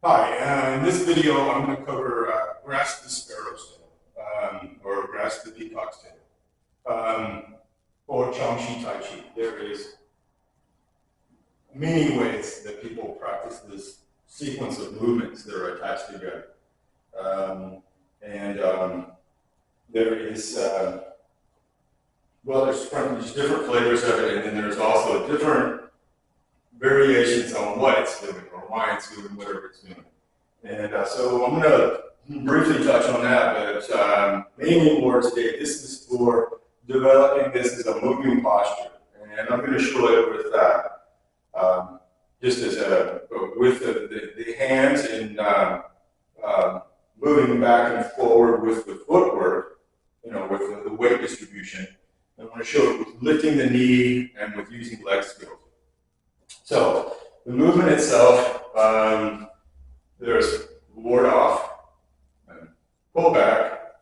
Hi, in this video I'm going to cover grasp the sparrow's tail, or grasp the peacock's tail, or Chang Tai Chi. There is many ways that people practice this sequence of movements that are attached together. There is, well, there's different flavors of it, and then there's also different variations on what it's doing or why it's doing whatever it's doing. And so I'm going to briefly touch on that, but mainly more today, this is for developing this as a moving posture. And I'm going to show it with just as with the hands and moving back and forward with the footwork, with the weight distribution. I'm going to show it with lifting the knee and with using leg skills. So the movement itself, there's ward off, and pull back,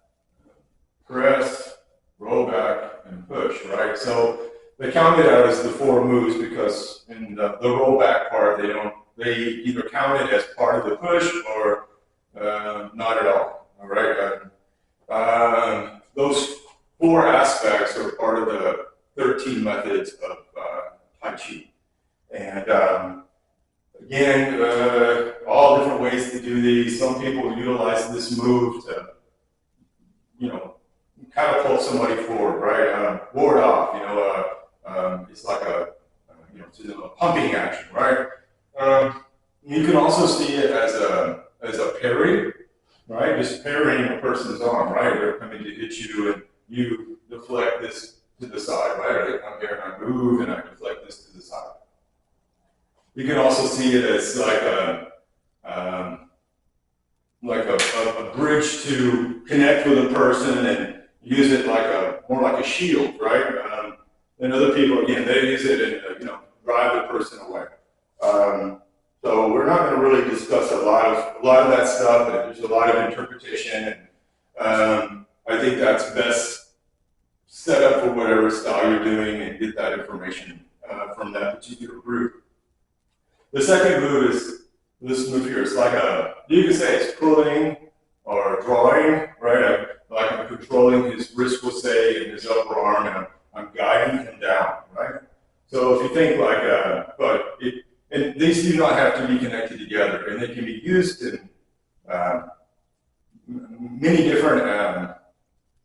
press, roll back, and push, right? So they count it out as the four moves because in the roll back part, they either count it as part of the push or not at all right? Those four aspects are part of the 13 methods of Tai Chi. And again, all different ways to do these. Some people utilize this move to, catapult somebody forward, right? Ward off, it's like a pumping action, right? You can also see it as a parry, right? Just parrying a person's arm, right? They're coming to hit you, and you deflect this to the side, right? Or they come here and I move and I deflect this to the side. You can also see it as like a bridge to connect with a person and use it more like a shield, right? And other people, again, they use it and drive the person away. So we're not going to really discuss a lot of that stuff. And there's a lot of interpretation, and I think that's best set up for whatever style you're doing and get that information from that particular group. The second move is this move here. It's like you can say it's pulling or drawing, right? Like I'm controlling his wrist, will say, and his upper arm, and I'm guiding him down, right? So if you think and these do not have to be connected together, and they can be used in many different,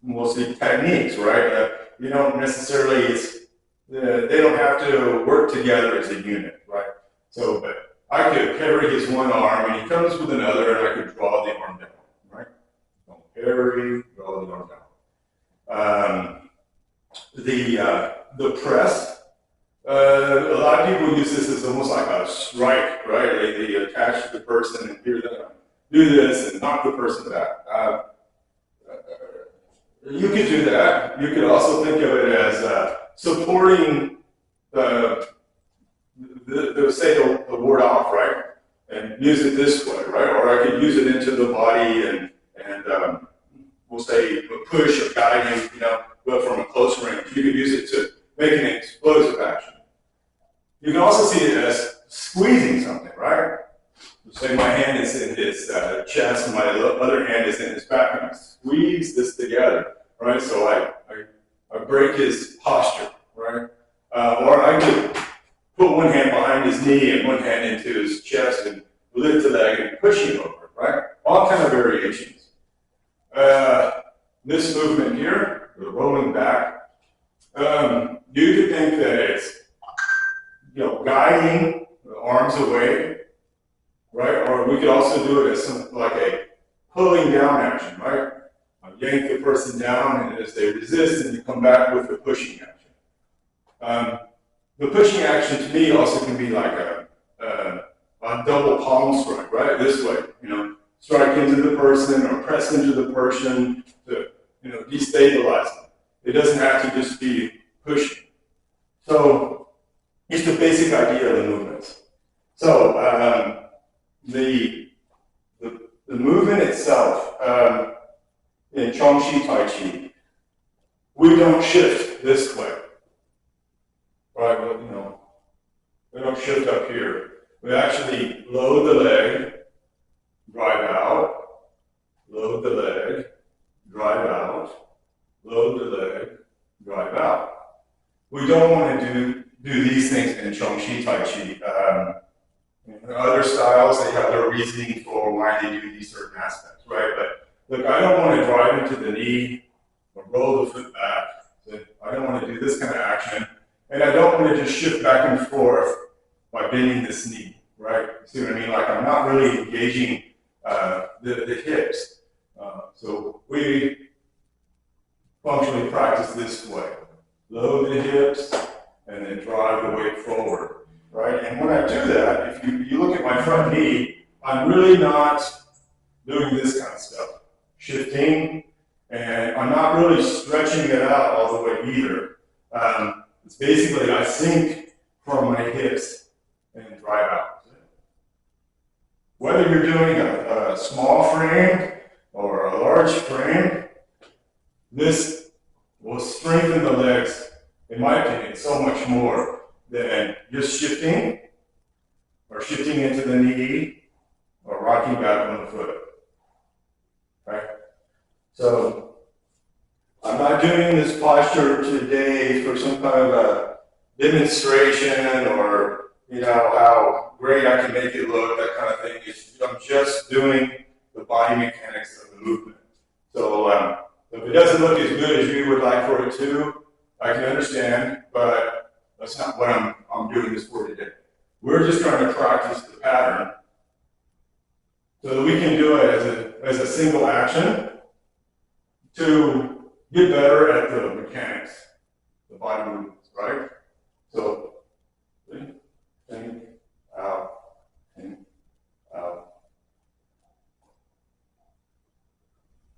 we'll see, techniques, right? You don't necessarily, they don't have to work together as a unit, right? So, but I could parry his one arm, and he comes with another, and I could draw the arm down, right? So parry, draw the arm down. The press, a lot of people use this as almost like a strike, right? They attach the person, and here they do this and knock the person back. You could do that. You could also think of it as supporting the ward off, right? And use it this way, right? Or I could use it into the body and we'll say push or guide him, but from a close range. You could use it to make an explosive action. You can also see it as squeezing something, right? Say my hand is in his chest and my other hand is in his back, and I squeeze this together, right? So I break his posture, right? Or I could put one hand behind his knee and one hand into his chest and lift the leg and push him over, right? All kind of variations. This movement here, the rolling back, you could think that it's guiding the arms away, right? Or we could also do it as like a pulling down action, right? Yank the person down, and as they resist, and you come back with the pushing action. The pushing action to me also can be like a double palm strike, right? This way, strike into the person or press into the person to, destabilize them. It doesn't have to just be pushing. So it's the basic idea of the movements. So the movement itself in Chang Tai Chi, we don't shift this way. Right, well, we don't shift up here. We actually load the leg the leg, drive out, load the leg, drive out. We don't want to do these things in Chongqi Tai Chi. In other styles, they have their reasoning for why they do these certain aspects, right? But look, I don't want to drive into the knee or roll the foot back. So I don't want to do this kind of action. And I don't want to just shift back and forth by bending this knee, right? See what I mean? Like I'm not really engaging the hips. So we functionally practice this way. Load the hips and then drive the weight forward, right? And when I do that, if you look at my front knee, I'm really not doing this kind of stuff. Shifting, and I'm not really stretching it out all the way either. It's basically I sink from my hips and drive out. Whether you're doing a small frame or a large frame, this will strengthen the legs, in my opinion, so much more than just shifting or shifting into the knee or rocking back on the foot. Right? So I'm not doing this posture today for some kind of a demonstration or how great I can make it look, that kind of thing. I'm just doing the body mechanics of the movement. So if it doesn't look as good as you would like for it to, I can understand, but that's not what I'm doing this for today. We're just trying to practice the pattern so that we can do it as a single action to get better at the mechanics, the body movements, right? So, in, out, in, out.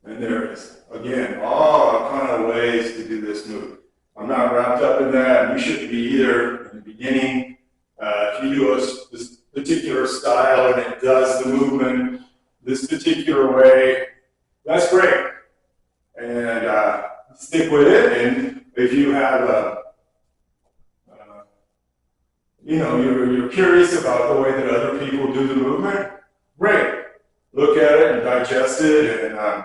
And there it is. Again, all kind of ways to do this move. I'm not wrapped up in that. You shouldn't be either in the beginning. If you do this particular style and it does the movement this particular way, that's great. And stick with it. And if you have you're curious about the way that other people do the movement, great. Look at it and digest it, and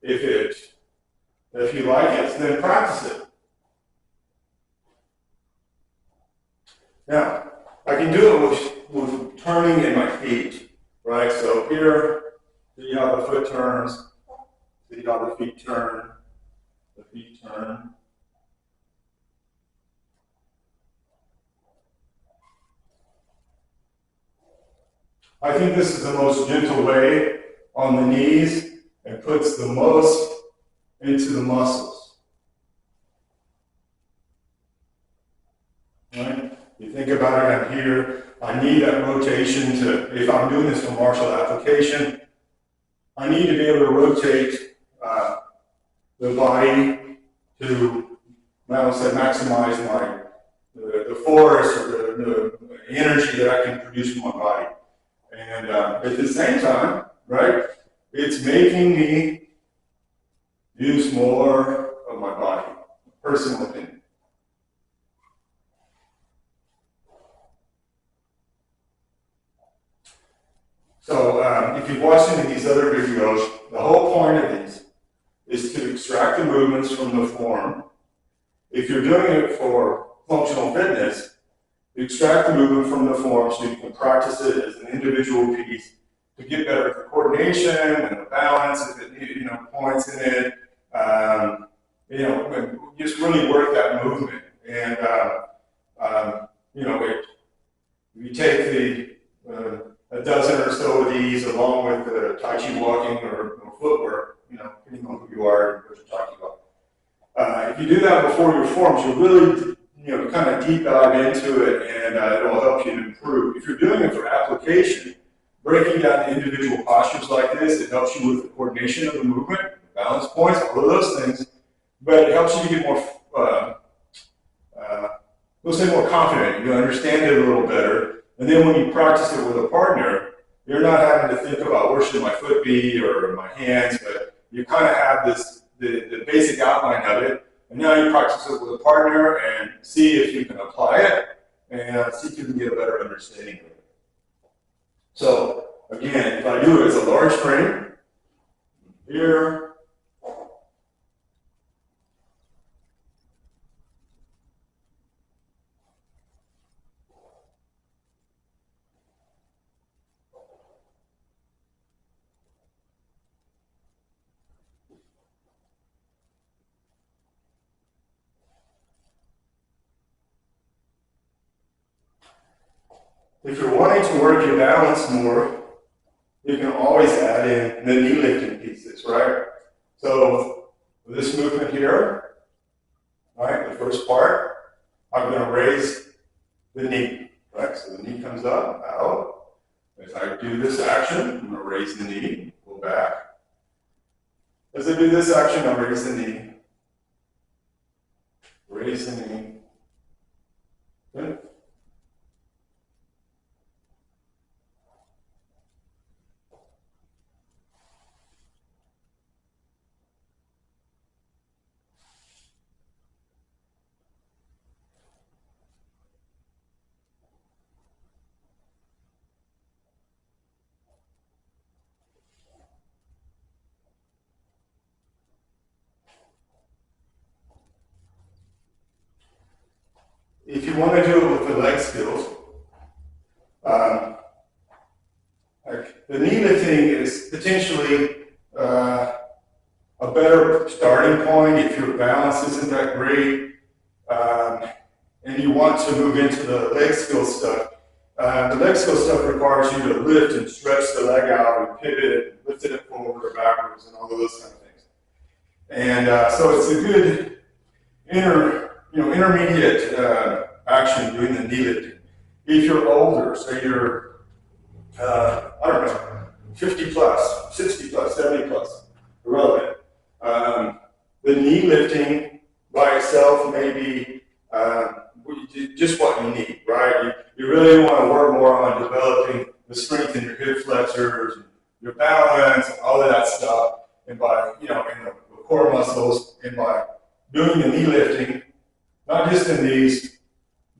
if you like it, then practice it. Now, I can do it with turning in my feet, right? So here, see how the foot turns, see how the feet turn, the feet turn. I think this is the most gentle way on the knees and puts the most into the muscles. Right? You think about it, I'm here, I need that rotation if I'm doing this for martial application, I need to be able to rotate the body to, maximize the force or the energy that I can produce from my body. And at the same time, right, it's making me use more of my body, personal opinion. So if you've watched any of these other videos, the whole point of these is to extract the movements from the form. If you're doing it for functional fitness, extract the movement from the form so you can practice it as an individual piece to get better at the coordination and the balance, if it points in it, just really work that movement. And if you take a dozen or so of these along with the Tai Chi walking or footwork, depending on who you are and what you're talking about. If you do that before your forms, you'll really kind of deep dive into it, and it'll help you to improve. If you're doing it for application, breaking down the individual postures like this, it helps you with the coordination of the movement, balance points, all of those things, but it helps you to get more, more confident. You understand it a little better, and then when you practice it with a partner, you're not having to think about where should my foot be or my hands, but you kind of have the basic outline of it. And now you practice it with a partner and see if you can apply it and see if you can get a better understanding of it. So again, if I do it as a large frame, here. If you're wanting to work your balance more, you can always add in the knee lifting pieces, right? So with this movement here, right, the first part, I'm going to raise the knee, right? So the knee comes up, out. As I do this action, I'm going to raise the knee, go back. As I do this action, I'll raise the knee, raise the knee. Good. If you want to do it with the leg skills, like the knee lifting is potentially a better starting point if your balance isn't that great, and you want to move into the leg skill stuff. The leg skill stuff requires you to lift and stretch the leg out and pivot and lift it forward or backwards and all of those kind of things. And so it's a good intermediate action doing the knee lifting. If you're older, say you're, I don't know, 50 plus, 60 plus, 70 plus, irrelevant. The knee lifting by itself may be just what you need, right? You really want to work more on developing the strength in your hip flexors, your balance, all of that stuff, and by, in the core muscles, and by doing the knee lifting, not just in these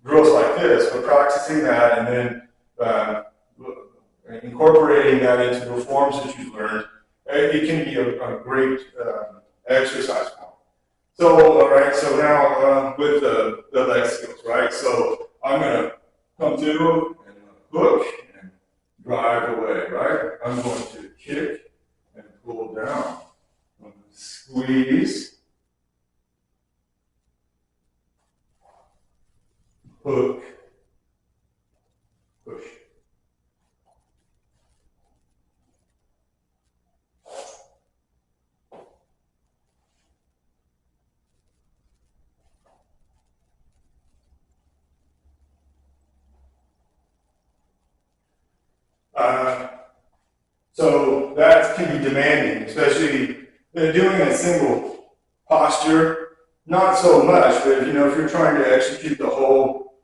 drills like this, but practicing that and then incorporating that into the forms that you've learned, it can be a great exercise point. So, all right, so now with the leg skills, right? So I'm going to come through and hook and drive away, right? I'm going to kick and pull down. I'm going to squeeze, hook, push. So that can be demanding, especially doing a single posture, not so much, but if you're trying to execute the whole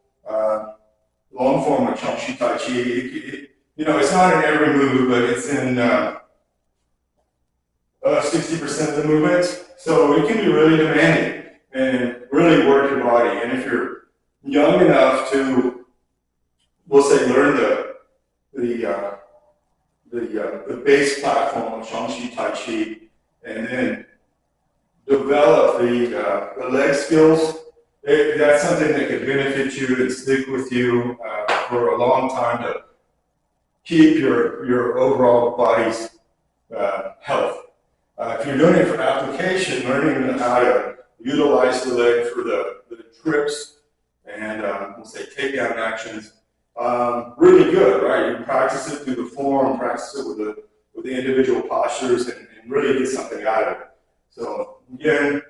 long form of Chang Tai Chi, it's not in every move, but it's in 60% of the movements. So it can be really demanding and really work your body. And if you're young enough to, we'll say, learn the base platform of Chang Tai Chi, and then develop the leg skills, that's something that could benefit you and stick with you for a long time to keep your overall body's health. If you're doing it for application, learning how to utilize the leg for the trips and we'll say takedown actions, really good, right? You practice it through the form, practice it with the individual postures, and really get something out of it. So again,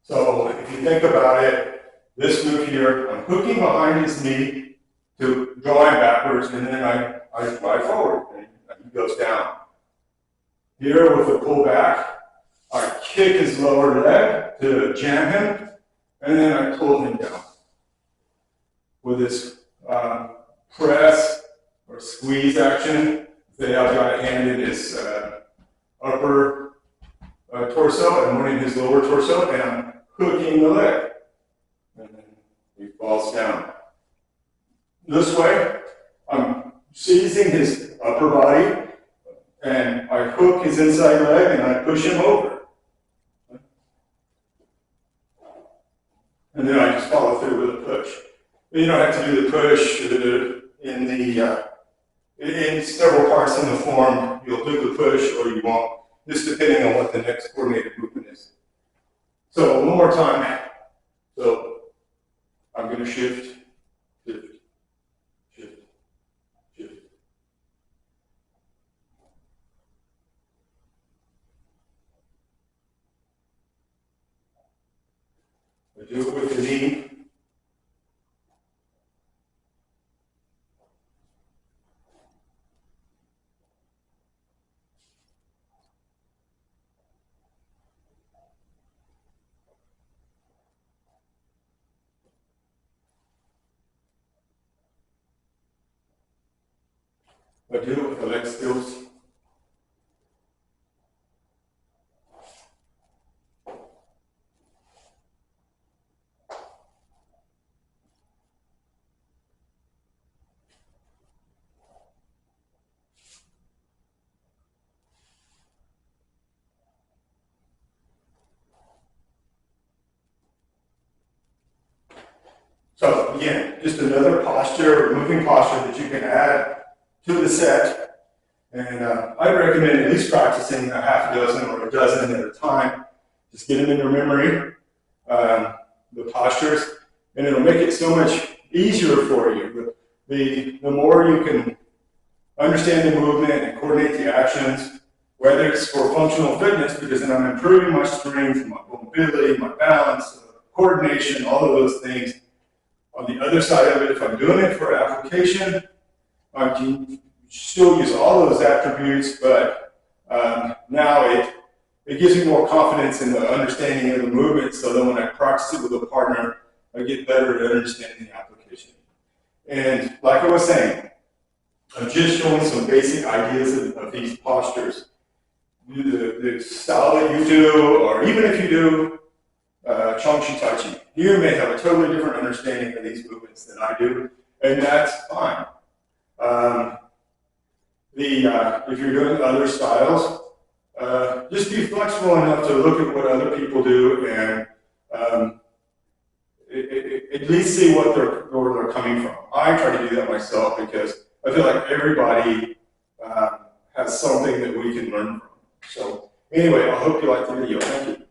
so if you think about it, this move here, I'm hooking behind his knee to draw him backwards, and then I slide forward, and he goes down. Here with the pull back, I kick his lower leg to jam him, and then I pull him down. With this press or a squeeze action. Say I've got a hand in his upper torso and one in his lower torso, and I'm hooking the leg. And then he falls down. This way, I'm seizing his upper body, and I hook his inside leg, and I push him over. And then I just follow through with a push. You don't have to do the push in several parts in the form. You'll do the push or you won't, just depending on what the next coordinated movement is. So one more time. So I'm going to shift, shift, shift, shift. I do it with the knee. I do it with the leg skills. So again, just another posture, moving posture that you can add to the set. And I'd recommend at least practicing a half a dozen or a dozen at a time. Just get them in your memory, the postures, and it'll make it so much easier for you. The more you can understand the movement and coordinate the actions, whether it's for functional fitness, because then I'm improving my strength, my mobility, my balance, coordination, all of those things. On the other side of it, if I'm doing it for application, I can still use all those attributes, but now it gives me more confidence in the understanding of the movement, so that when I practice it with a partner, I get better at understanding the application. And like I was saying, I'm just showing some basic ideas of these postures. The style that you do, or even if you do Chang Tai Chi, you may have a totally different understanding of these movements than I do, and that's fine. If you're doing other styles, just be flexible enough to look at what other people do and at least see where they're coming from. I try to do that myself because I feel like everybody has something that we can learn from. So anyway, I hope you liked the video. Thank you.